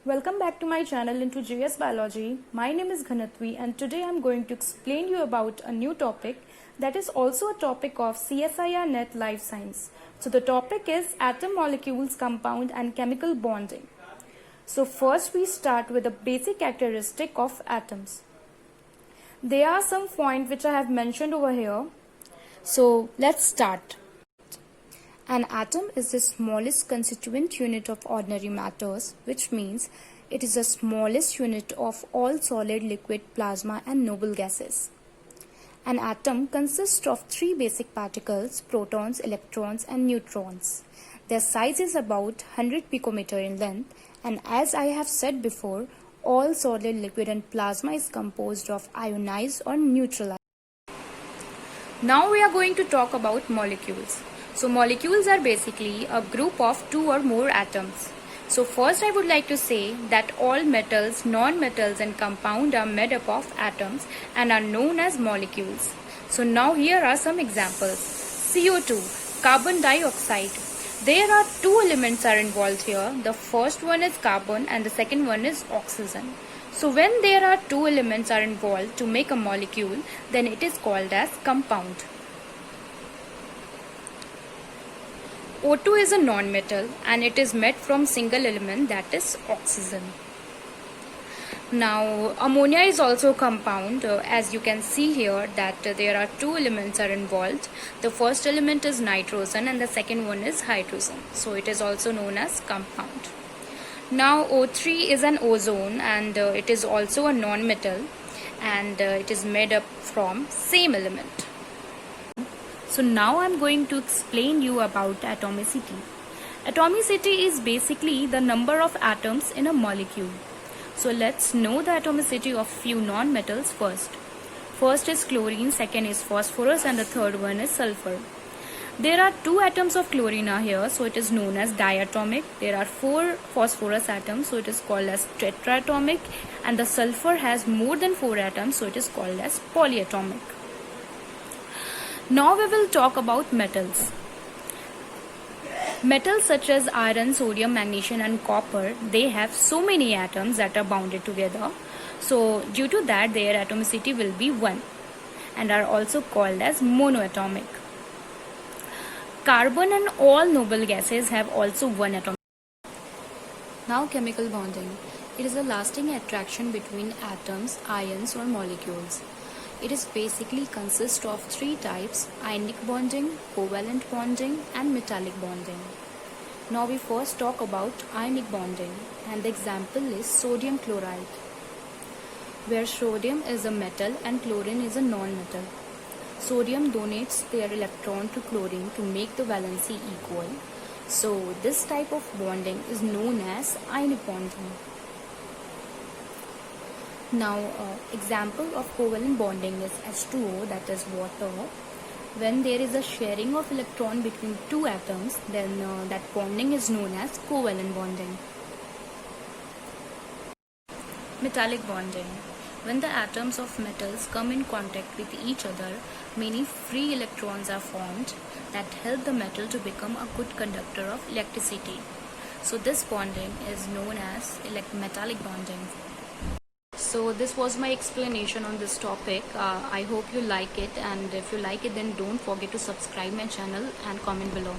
Welcome back to my channel into GS Biology. My name is Ghanatvi and today I am going to explain you about a new topic that is also a topic of CSIR Net Life Science. So the topic is atom, molecules, compound and chemical bonding. So first we start with the basic characteristic of atoms. There are some points which I have mentioned over here. So let's start. An atom is the smallest constituent unit of ordinary matters, which means it is the smallest unit of all solid, liquid, plasma and noble gases. An atom consists of three basic particles, protons, electrons and neutrons. Their size is about 100 picometer in length, and as I have said before, all solid, liquid and plasma is composed of ionized or neutralized. Now we are going to talk about molecules. So molecules are basically a group of two or more atoms. So first I would like to say that all metals, non-metals and compound are made up of atoms and are known as molecules. So now here are some examples. CO2, carbon dioxide. There are two elements are involved here. The first one is carbon and the second one is oxygen. So when there are two elements are involved to make a molecule, then it is called as compound. O2 is a non-metal and it is made from single element, that is oxygen. Now ammonia is also a compound, as you can see here that there are two elements are involved. The first element is nitrogen and the second one is hydrogen. So it is also known as compound. Now O3 is an ozone and it is also a non-metal and it is made up from same element. So now I am going to explain you about atomicity. Atomicity is basically the number of atoms in a molecule. So let's know the atomicity of few non-metals first. First is chlorine, second is phosphorus and the third one is sulfur. There are two atoms of chlorine are here, so it is known as diatomic. There are four phosphorus atoms, so it is called as tetraatomic, and the sulfur has more than 4 atoms, so it is called as polyatomic. Now we will talk about metals. Metals such as iron, sodium, magnesium and copper, they have so many atoms that are bounded together. So due to that their atomicity will be 1 and are also called as monoatomic. Carbon and all noble gases have also 1 atom. Now chemical bonding. It is a lasting attraction between atoms, ions or molecules. It is basically consists of 3 types: ionic bonding, covalent bonding and metallic bonding. Now we first talk about ionic bonding, and the example is sodium chloride, where sodium is a metal and chlorine is a non-metal. Sodium donates their electron to chlorine to make the valency equal. So this type of bonding is known as ionic bonding. Now example of covalent bonding is H2O, that is water. When there is a sharing of electron between two atoms, then that bonding is known as covalent bonding. Metallic bonding. When the atoms of metals come in contact with each other, many free electrons are formed that help the metal to become a good conductor of electricity. So this bonding is known as metallic bonding. So this was my explanation on this topic. I hope you like it, and if you like it then don't forget to subscribe my channel and comment below.